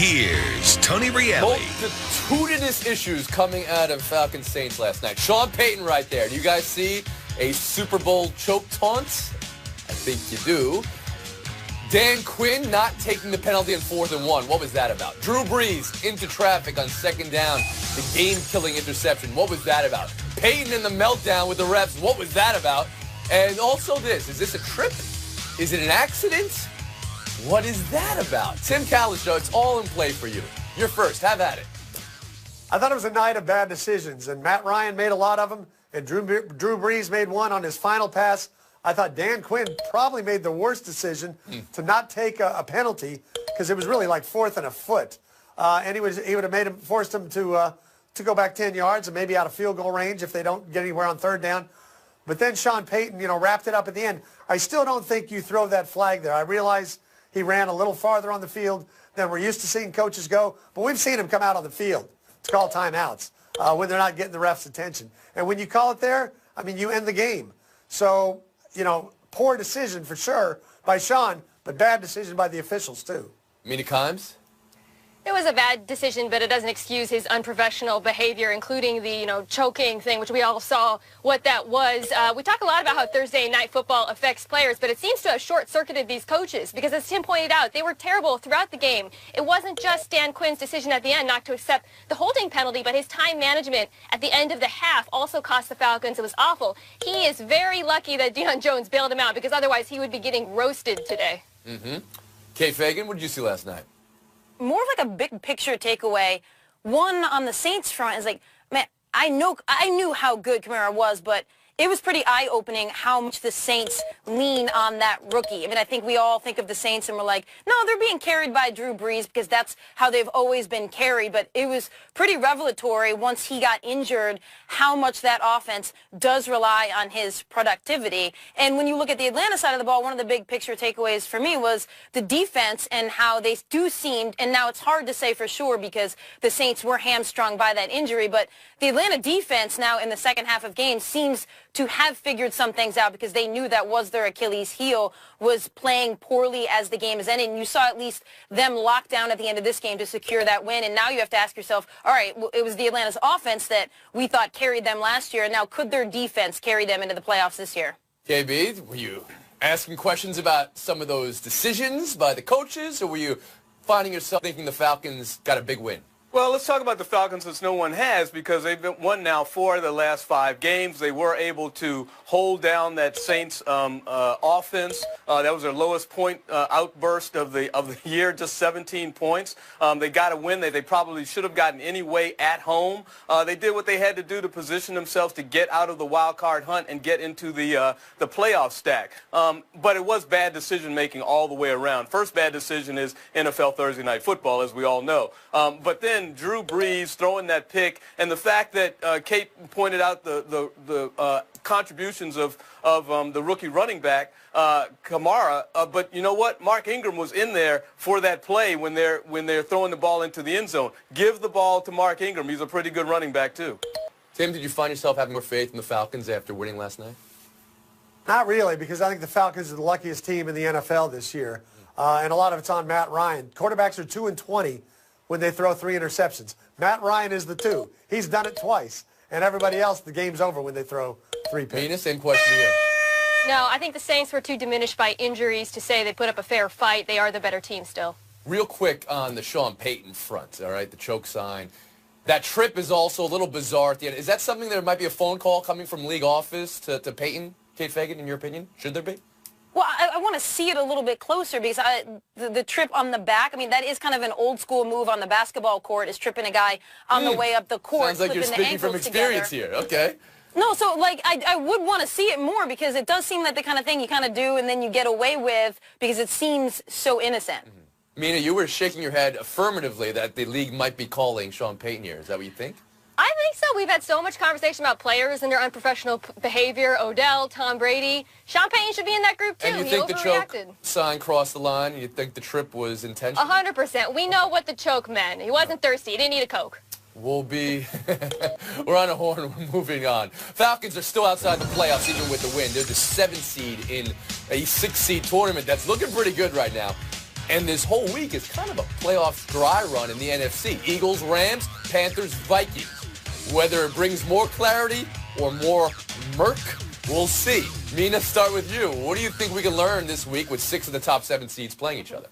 Here's Tony Rielli. Multitudinous issues coming out of Falcons Saints last night. Sean Payton right there. Do you guys see a Super Bowl choke taunt? I think you do. Dan Quinn not taking the penalty on 4th and 1. What was that about? Drew Brees into traffic on 2nd down. The game-killing interception. What was that about? Payton in the meltdown with the refs. What was that about? And also this. Is this a trip? Is it an accident? What is that about? Tim Callis Show, it's all in play for you. You're first. Have at it. I thought it was a night of bad decisions, and Matt Ryan made a lot of them, and Drew Brees made one on his final pass. I thought Dan Quinn probably made the worst decision to not take a penalty because it was really like 4th and a foot. And he would have forced him to go back 10 yards and maybe out of field goal range if they don't get anywhere on 3rd down. But then Sean Payton, wrapped it up at the end. I still don't think you throw that flag there. I realize he ran a little farther on the field than we're used to seeing coaches go, but we've seen him come out on the field to call timeouts when they're not getting the ref's attention. And when you call it there, you end the game. So, poor decision for sure by Sean, but bad decision by the officials too. Mina Kimes? It was a bad decision, but it doesn't excuse his unprofessional behavior, including the, choking thing, which we all saw what that was. We talk a lot about how Thursday night football affects players, but it seems to have short-circuited these coaches because, as Tim pointed out, they were terrible throughout the game. It wasn't just Dan Quinn's decision at the end not to accept the holding penalty, but his time management at the end of the half also cost the Falcons. It was awful. He is very lucky that Deion Jones bailed him out because otherwise he would be getting roasted today. Kate Fagan, what did you see last night? More of like a big picture takeaway. One on the Saints front is like, man, I knew how good Kamara was, but it was pretty eye-opening how much the Saints lean on that rookie. I think we all think of the Saints and we're like, no, they're being carried by Drew Brees because that's how they've always been carried. But it was pretty revelatory once he got injured how much that offense does rely on his productivity. And when you look at the Atlanta side of the ball, one of the big picture takeaways for me was the defense and how they do seem, and now it's hard to say for sure because the Saints were hamstrung by that injury, but the Atlanta defense now in the second half of games seems to have figured some things out because they knew that was their Achilles heel, was playing poorly as the game is ending. And you saw at least them lock down at the end of this game to secure that win. And now you have to ask yourself, all right, well, it was the Atlanta's offense that we thought carried them last year. And now could their defense carry them into the playoffs this year? KB, were you asking questions about some of those decisions by the coaches, or were you finding yourself thinking the Falcons got a big win? Well, let's talk about the Falcons since no one has, because they've won now 4 of the last 5 games. They were able to hold down that Saints offense. That was their lowest point outburst of the year, just 17 points. They got a win that they probably should have gotten anyway at home. They did what they had to do to position themselves to get out of the wild card hunt and get into the playoff stack. But it was bad decision making all the way around. First bad decision is NFL Thursday Night Football, as we all know. But then Drew Brees throwing that pick, and the fact that Kate pointed out the contributions of the rookie running back, Kamara. But you know what? Mark Ingram was in there for that play when they're throwing the ball into the end zone. Give the ball to Mark Ingram. He's a pretty good running back, too. Tim, did you find yourself having more faith in the Falcons after winning last night? Not really, because I think the Falcons are the luckiest team in the NFL this year. And a lot of it's on Matt Ryan. Quarterbacks are 2-20 when they throw 3 interceptions. Matt Ryan is the 2. He's done it twice. And everybody else, the game's over when they throw 3 picks. Mina, same question to you. No, I think the Saints were too diminished by injuries to say they put up a fair fight. They are the better team still. Real quick on the Sean Payton front, all right, the choke sign. That trip is also a little bizarre at the end. Is that something there might be a phone call coming from league office to Payton, Kate Fagan, in your opinion? Should there be? Well, I want to see it a little bit closer because the trip on the back, that is kind of an old school move on the basketball court, is tripping a guy on the way up the court. Sounds like you're speaking from experience here. Okay. No, so I would want to see it more because it does seem like the kind of thing you kind of do and then you get away with because it seems so innocent. Mina, you were shaking your head affirmatively that the league might be calling Sean Payton here. Is that what you think? I think so. We've had so much conversation about players and their unprofessional behavior. Odell, Tom Brady. Sean Payton should be in that group, too. And you think the choke sign crossed the line? You think the trip was intentional? 100%. We know what the choke meant. He wasn't thirsty. He didn't need a Coke. We'll be... We're on a horn. We're moving on. Falcons are still outside the playoffs even with the win. They're the 7th seed in a 6-seed tournament that's looking pretty good right now. And this whole week is kind of a playoff dry run in the NFC. Eagles, Rams, Panthers, Vikings. Whether it brings more clarity or more murk, we'll see. Mina, start with you. What do you think we can learn this week with 6 of the top 7 seeds playing each other?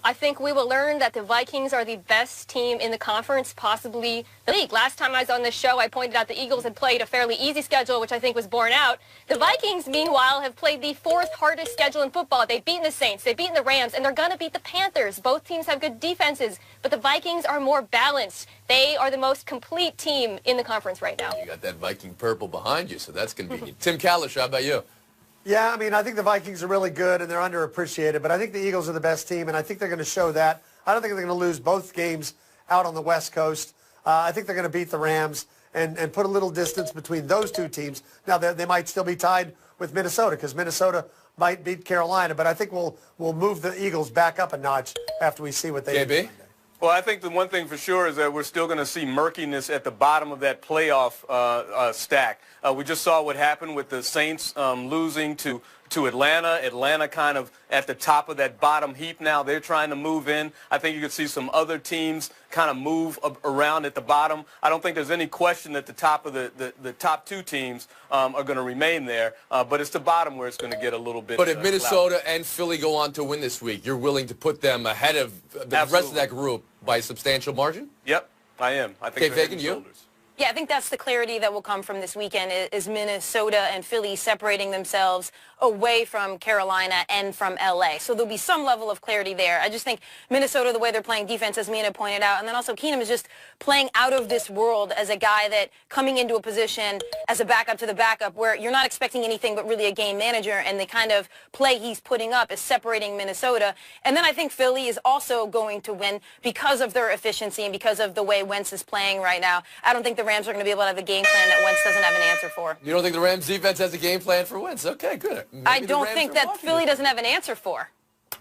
I think we will learn that the Vikings are the best team in the conference, possibly the league. Last time I was on this show, I pointed out the Eagles had played a fairly easy schedule, which I think was borne out. The Vikings, meanwhile, have played the 4th hardest schedule in football. They've beaten the Saints, they've beaten the Rams, and they're going to beat the Panthers. Both teams have good defenses, but the Vikings are more balanced. They are the most complete team in the conference right now. You got that Viking purple behind you, so that's convenient. Tim Kalish, how about you? Yeah, I mean, I think the Vikings are really good and they're underappreciated, but I think the Eagles are the best team, and I think they're going to show that. I don't think they're going to lose both games out on the West Coast. I think they're going to beat the Rams and put a little distance between those two teams. Now, they might still be tied with Minnesota because Minnesota might beat Carolina, but I think we'll move the Eagles back up a notch after we see what they do. Well, I think the one thing for sure is that we're still going to see murkiness at the bottom of that playoff stack. We just saw what happened with the Saints losing to Atlanta. Atlanta kind of at the top of that bottom heap now. They're trying to move in. I think you could see some other teams kind of move around at the bottom. I don't think there's any question that the top of the top 2 teams are going to remain there. But it's the bottom where it's going to get a little bit. But if Minnesota and Philly go on to win this week, you're willing to put them ahead of the rest of that group by a substantial margin? Yep, I am. I think Fagan, you? Yeah, I think that's the clarity that will come from this weekend is Minnesota and Philly separating themselves away from Carolina and from L.A. So there'll be some level of clarity there. I just think Minnesota, the way they're playing defense, as Mina pointed out, and then also Keenum is just playing out of this world as a guy that coming into a position as a backup to the backup where you're not expecting anything but really a game manager, and the kind of play he's putting up is separating Minnesota. And then I think Philly is also going to win because of their efficiency and because of the way Wentz is playing right now. I don't think the Rams are going to be able to have a game plan that Wentz doesn't have an answer for. You don't think the Rams defense has a game plan for Wentz? Okay, good. Maybe I don't think that Philly doesn't have an answer for.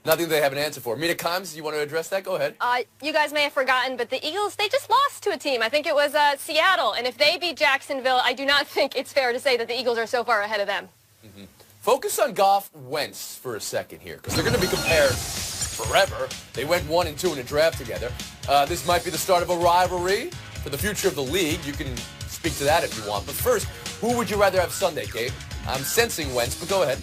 Nothing they have an answer for. Mina Kimes, you want to address that? Go ahead. You guys may have forgotten, but the Eagles, they just lost to a team. I think it was Seattle. And if they beat Jacksonville, I do not think it's fair to say that the Eagles are so far ahead of them. Mm-hmm. Focus on Goff Wentz for a second here, because they're going to be compared forever. They went 1 and 2 in a draft together. This might be the start of a rivalry for the future of the league. You can speak to that if you want. But first, who would you rather have Sunday, Kate? I'm sensing Wentz, but go ahead.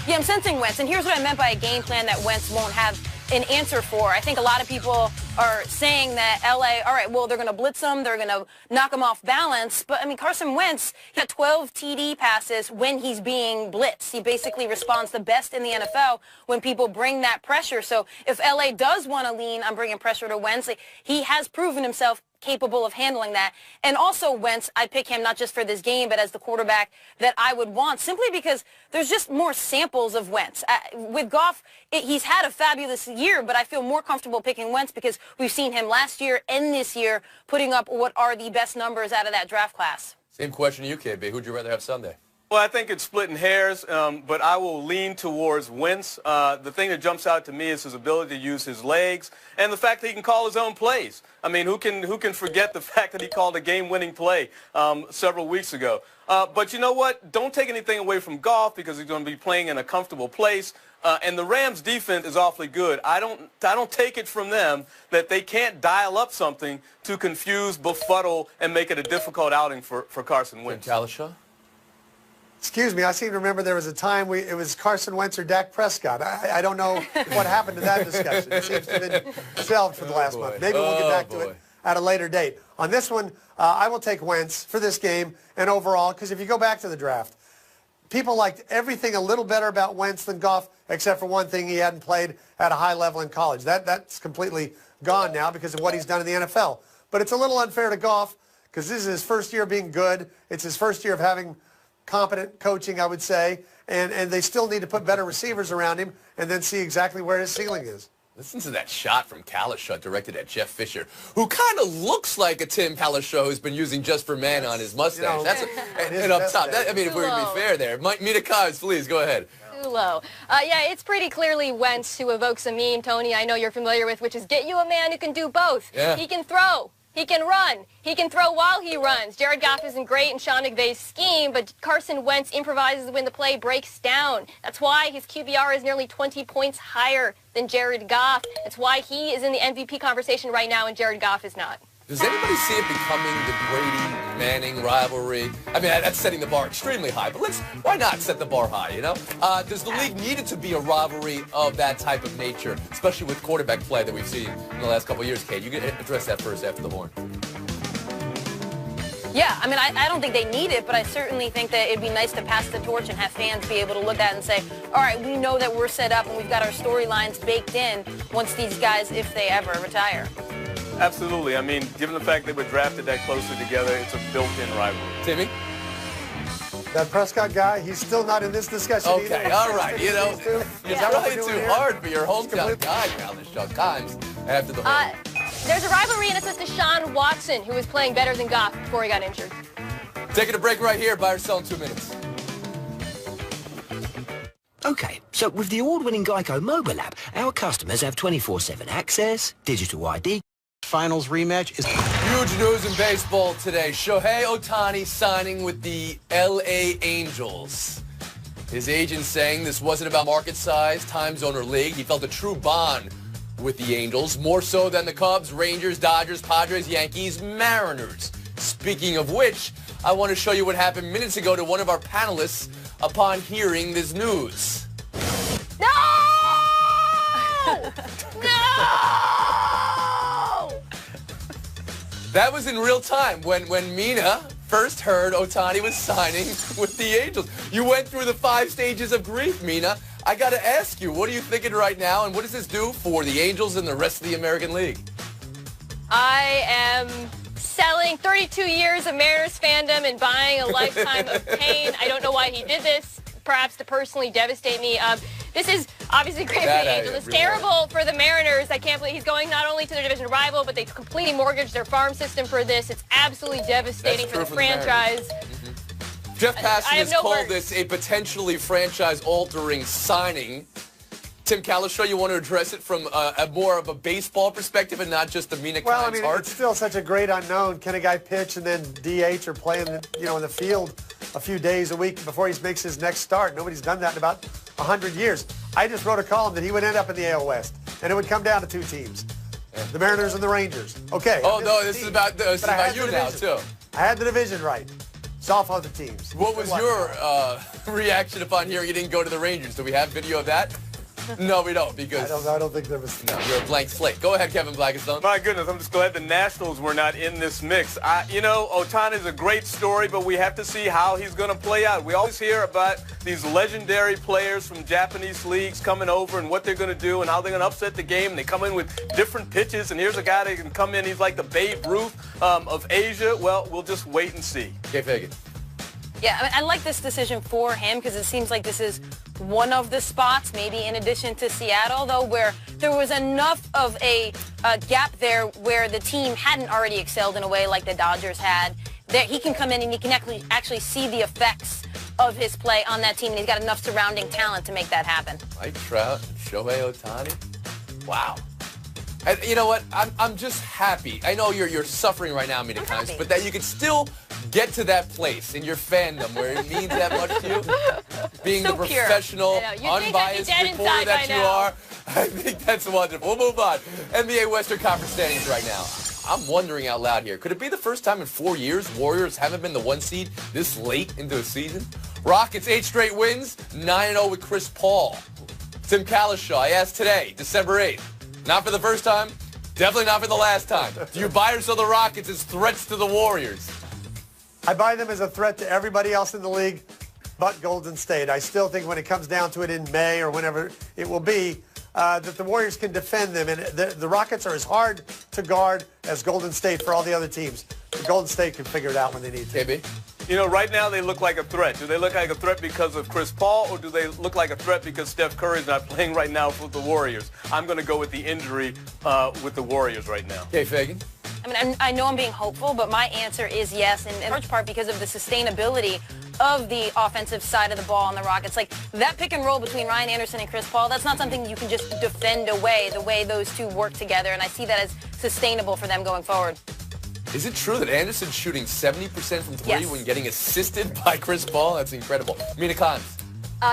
Yeah, I'm sensing Wentz, and here's what I meant by a game plan that Wentz won't have an answer for. I think a lot of people are saying that L.A., all right, well, they're going to blitz him, they're going to knock him off balance, but, I mean, Carson Wentz, he got 12 TD passes when he's being blitzed. He basically responds the best in the NFL when people bring that pressure. So if L.A. does want to lean on bringing pressure to Wentz, he has proven himself capable of handling that. And also Wentz, I'd pick him not just for this game, but as the quarterback that I would want, simply because there's just more samples of Wentz. With Goff, he's had a fabulous year, but I feel more comfortable picking Wentz because we've seen him last year and this year putting up what are the best numbers out of that draft class. Same question to you, KB. Who'd you rather have Sunday? Well, I think it's splitting hairs, but I will lean towards Wentz. The thing that jumps out to me is his ability to use his legs and the fact that he can call his own plays. I mean, who can forget the fact that he called a game-winning play several weeks ago? But you know what? Don't take anything away from Goff because he's going to be playing in a comfortable place. And the Rams' defense is awfully good. I don't take it from them that they can't dial up something to confuse, befuddle, and make it a difficult outing for Carson Wentz. Excuse me, I seem to remember there was a time it was Carson Wentz or Dak Prescott. I don't know what happened to that discussion. It seems to have been shelved for the last month. Maybe we'll get back to it at a later date. On this one, I will take Wentz for this game and overall, because if you go back to the draft, people liked everything a little better about Wentz than Goff, except for one thing: he hadn't played at a high level in college. That's completely gone now because of what he's done in the NFL. But it's a little unfair to Goff because this is his first year being good. It's his first year of having competent coaching, I would say, and they still need to put better receivers around him and then see exactly where his ceiling is. Listen to that shot from Kalish directed at Jeff Fisher, who kind of looks like a Tim Kalish who's been using Just for Man on his mustache. You know, That's and up top. I mean, if we're going to be fair there. Mina Kimes, please, go ahead. Too low. Yeah, it's pretty clearly Wentz who evokes a meme, Tony, I know you're familiar with, which is get you a man who can do both. Yeah. He can throw. He can run. He can throw while he runs. Jared Goff isn't great in Sean McVay's scheme, but Carson Wentz improvises when the play breaks down. That's why his QBR is nearly 20 points higher than Jared Goff. That's why he is in the MVP conversation right now and Jared Goff is not. Does anybody see it becoming the Brady-Manning rivalry? I mean, that's setting the bar extremely high, but why not set the bar high, you know? Does the league need it to be a rivalry of that type of nature, especially with quarterback play that we've seen in the last couple of years? Kate, you can address that first after the horn. Yeah, I mean, I don't think they need it, but I certainly think that it'd be nice to pass the torch and have fans be able to look at it and say, all right, we know that we're set up and we've got our storylines baked in once these guys, if they ever retire. Absolutely. I mean, given the fact they were drafted that closely together, it's a built-in rivalry. Timmy? That Prescott guy, he's still not in this discussion either. Okay, all right. You know, you're trying too hard for your hometown guy now this show times after the horn. There's a rivalry, and it's with Deshaun Watson, who was playing better than Goff before he got injured. Taking a break right here. Buy or sell in 2 minutes. Okay, so with the award-winning Geico mobile app, our customers have 24/7 access, digital ID. Finals rematch is Huge news in baseball today. Shohei Ohtani signing with the LA Angels. His agent saying this wasn't about market size, time zone, or league. He felt a true bond with the Angels, more so than the Cubs, Rangers, Dodgers, Padres, Yankees, Mariners. Speaking of which, I want to show you what happened minutes ago to one of our panelists upon hearing this news. No! No! That was in real time when Mina first heard Ohtani was signing with the Angels. You went through the 5 stages of grief, Mina. I got to ask you, what are you thinking right now, and what does this do for the Angels and the rest of the American League? I am selling 32 years of Mariners fandom and buying a lifetime of pain. I don't know why he did this, perhaps to personally devastate me. This is obviously great for the Angels. It's terrible for the Mariners. I can't believe he's going not only to their division rival, but they completely mortgaged their farm system for this. It's absolutely devastating for the franchise. Jeff Passan has called this a potentially franchise-altering signing. Tim Calishaw, you want to address it from more of a baseball perspective and not just the Mina Well, I Kimes mean, heart? it's still such a great unknown. Can a guy pitch and then DH or play in the field a few days a week before he makes his next start? Nobody's done that in about 100 years. I just wrote a column that he would end up in the AL West, and it would come down to 2 teams, the Mariners and the Rangers. Okay. Oh, no, this is about you now, too. I had the division right. It's off other teams. What was your reaction upon hearing you didn't go to the Rangers? Do we have video of that? No, we don't, because I don't think there was. No, you're a blank slate. Go ahead, Kevin Blackistone. My goodness, I'm just glad the Nationals were not in this mix. Ohtani is a great story, but we have to see how he's going to play out. We always hear about these legendary players from Japanese leagues coming over and what they're going to do and how they're going to upset the game. And they come in with different pitches, and here's a guy that can come in. He's like the Babe Ruth of Asia. Well, we'll just wait and see. Okay, Fagan. Yeah, I mean, I like this decision for him because it seems like this is one of the spots, maybe in addition to Seattle, though, where there was enough of a gap there where the team hadn't already excelled in a way like the Dodgers had, that he can come in and he can actually see the effects of his play on that team, and he's got enough surrounding talent to make that happen. Mike Trout and Shohei Ohtani. Wow. And you know what? I'm just happy. I know you're suffering right now, Mina Kimes, but that you could still get to that place in your fandom where it means that much to you. Being so the professional, unbiased reporter that you are. I think that's wonderful. We'll move on. NBA Western Conference standings right now. I'm wondering out loud here. Could it be the first time in 4 years Warriors haven't been the 1 seed this late into a season? Rockets 8 straight wins, 9-0 with Chris Paul. Tim Calishaw, I asked today, December 8th. Not for the first time, definitely not for the last time. Do you buy or sell the Rockets as threats to the Warriors? I buy them as a threat to everybody else in the league but Golden State. I still think when it comes down to it in May or whenever it will be, that the Warriors can defend them. And the Rockets are as hard to guard as Golden State for all the other teams. The Golden State can figure it out when they need to. KB? You know, right now they look like a threat. Do they look like a threat because of Chris Paul, or do they look like a threat because Steph Curry's not playing right now for the Warriors? I'm going to go with the injury with the Warriors right now. Okay, Fagan? I mean, I know I'm being hopeful, but my answer is yes, in large part because of the sustainability of the offensive side of the ball on the Rockets. Like, that pick and roll between Ryan Anderson and Chris Paul, that's not something you can just defend away the way those two work together, and I see that as sustainable for them going forward. Is it true that Anderson's shooting 70% from three Yes. when getting assisted by Chris Paul? That's incredible. Mina Khan.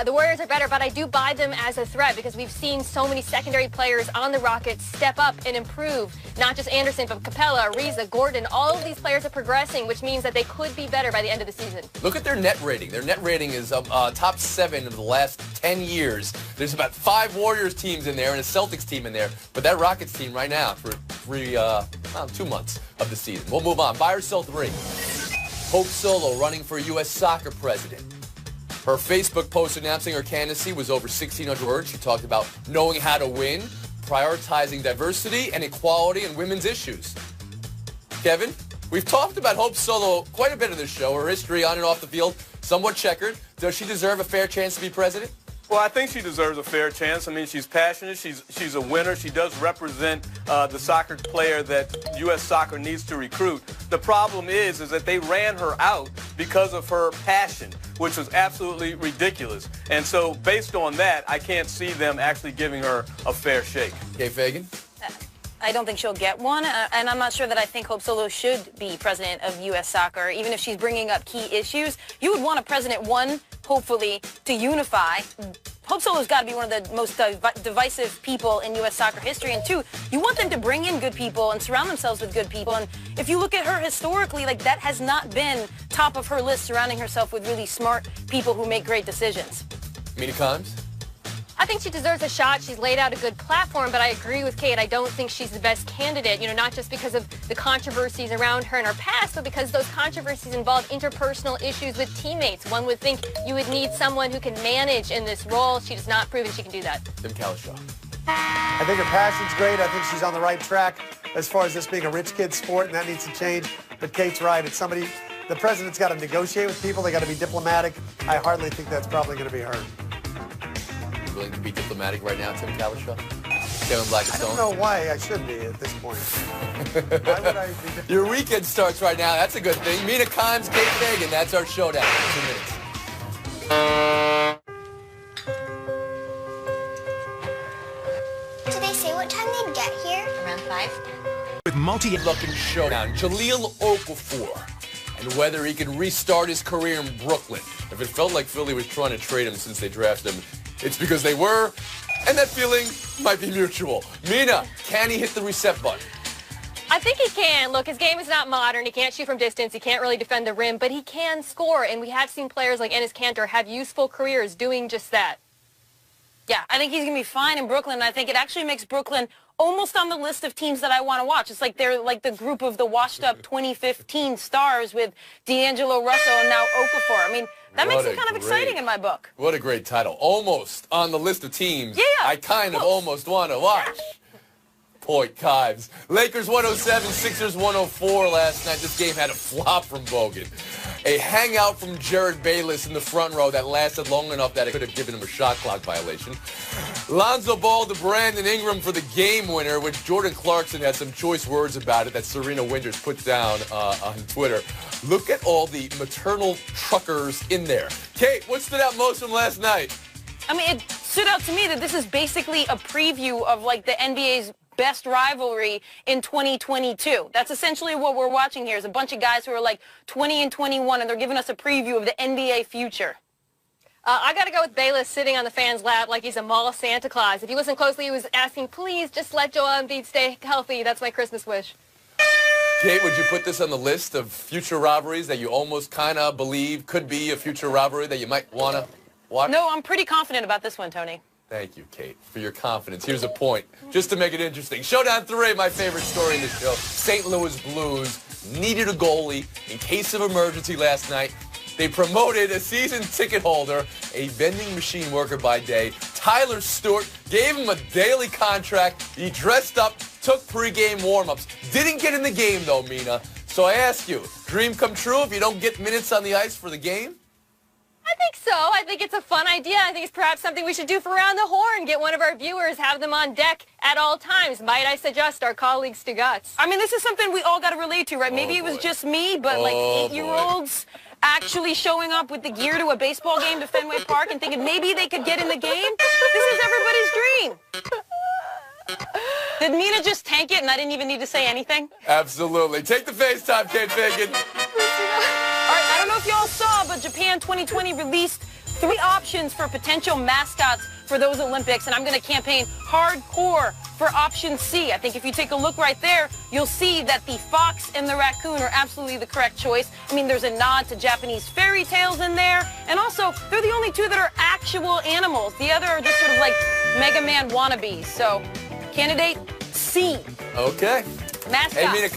The Warriors are better, but I do buy them as a threat because we've seen so many secondary players on the Rockets step up and improve. Not just Anderson, but Capella, Ariza, Gordon. All of these players are progressing, which means that they could be better by the end of the season. Look at their net rating. Their net rating is top 7 of the last 10 years. There's about 5 Warriors teams in there and a Celtics team in there. But that Rockets team right now for 2 months of the season. We'll move on. Buy or sell 3. Hope Solo running for U.S. soccer president. Her Facebook post announcing her candidacy was over 1,600 words. She talked about knowing how to win, prioritizing diversity and equality and women's issues. Kevin, we've talked about Hope Solo quite a bit in this show. Her history on and off the field, somewhat checkered. Does she deserve a fair chance to be president? Well, I think she deserves a fair chance. I mean, she's passionate. She's a winner. She does represent the soccer player that U.S. soccer needs to recruit. The problem is that they ran her out because of her passion, which was absolutely ridiculous. And so based on that, I can't see them actually giving her a fair shake. Kay Fagan? I don't think she'll get one, and I'm not sure that I think Hope Solo should be president of U.S. soccer, even if she's bringing up key issues. You would want a president, one, hopefully, to unify. Hope Solo's got to be one of the most divisive people in U.S. soccer history, and two, you want them to bring in good people and surround themselves with good people, and if you look at her historically, like, that has not been top of her list, surrounding herself with really smart people who make great decisions. Mina Khan? I think she deserves a shot. She's laid out a good platform, but I agree with Kate. I don't think she's the best candidate, not just because of the controversies around her in her past, but because those controversies involve interpersonal issues with teammates. One would think you would need someone who can manage in this role. She has not proven she can do that. Tim Kalishaw. I think her passion's great. I think she's on the right track as far as this being a rich kid sport, and that needs to change. But Kate's right. It's somebody, the president's got to negotiate with people. They got to be diplomatic. I hardly think that's probably going to be her. Willing to be diplomatic right now, Tim Kalishaw? Kevin Blackstone? I don't know why I should be at this point. Why would I be Your weekend starts right now. That's a good thing. Mina Khan's, Kate Fagan. That's our showdown in 2 minutes. Did they say what time they'd get here? Around 5. With Looking showdown. Jaleel Okafor. And whether he can restart his career in Brooklyn. If it felt like Philly was trying to trade him since they drafted him, it's because they were, and that feeling might be mutual. Mina, can he hit the reset button? I think he can. Look, his game is not modern. He can't shoot from distance. He can't really defend the rim, but he can score, and we have seen players like Enes Kanter have useful careers doing just that. Yeah, I think he's going to be fine in Brooklyn, and I think it actually makes Brooklyn almost on the list of teams that I want to watch. It's like they're like the group of the washed-up 2015 stars with D'Angelo Russell and now Okafor. I mean, that makes it kind of exciting in my book. What a great title. Almost on the list of teams I kind of close. almost want to watch. Point Kives. Lakers 107, Sixers 104 last night. This game had a flop from Bogut. A hangout from Jared Bayless in the front row that lasted long enough that it could have given him a shot clock violation. Lonzo Ball to Brandon Ingram for the game winner, which Jordan Clarkson had some choice words about it that Serena Winters put down on Twitter. Look at all the maternal truckers in there. Kate, what stood out most from last night? I mean, it stood out to me that this is basically a preview of like the NBA's best rivalry in 2022. That's essentially what we're watching here is a bunch of guys who are like 20 and 21, and they're giving us a preview of the NBA future. I got to go with Bayless sitting on the fan's lap like he's a mall Santa Claus. If you listen closely, he was asking, please just let Joel Embiid stay healthy. That's my Christmas wish. Kate, would you put this on the list of future rivalries that you almost kind of believe could be a future rivalry that you might want to watch? No, I'm pretty confident about this one, Tony. Thank you, Kate, for your confidence. Here's a point, just to make it interesting. Showdown 3, my favorite story in the show. St. Louis Blues needed a goalie in case of emergency last night. They promoted a season ticket holder, a vending machine worker by day. Tyler Stewart gave him a daily contract. He dressed up, took pregame warm-ups. Didn't get in the game, though, Mina. So I ask you, dream come true if you don't get minutes on the ice for the game? I think so. I think it's a fun idea. I think it's perhaps something we should do for Round the Horn. Get one of our viewers, have them on deck at all times. Might I suggest our colleague Stugotz? I mean, this is something we all got to relate to, right? Maybe it was just me, but like 8-year-olds actually showing up with the gear to a baseball game to Fenway Park and thinking maybe they could get in the game. This is everybody's dream. Did Mina just tank it and I didn't even need to say anything? Absolutely. Take the FaceTime, Kate Fagan. All right, I don't know if y'all saw, but Japan 2020 released 3 options for potential mascots for those Olympics, and I'm going to campaign hardcore for option C. I think if you take a look right there, you'll see that the fox and the raccoon are absolutely the correct choice. I mean, there's a nod to Japanese fairy tales in there, and also, they're the only 2 that are actual animals. The other are just sort of like Mega Man wannabes. So, candidate C. Okay. Mascot. Hey, Mina,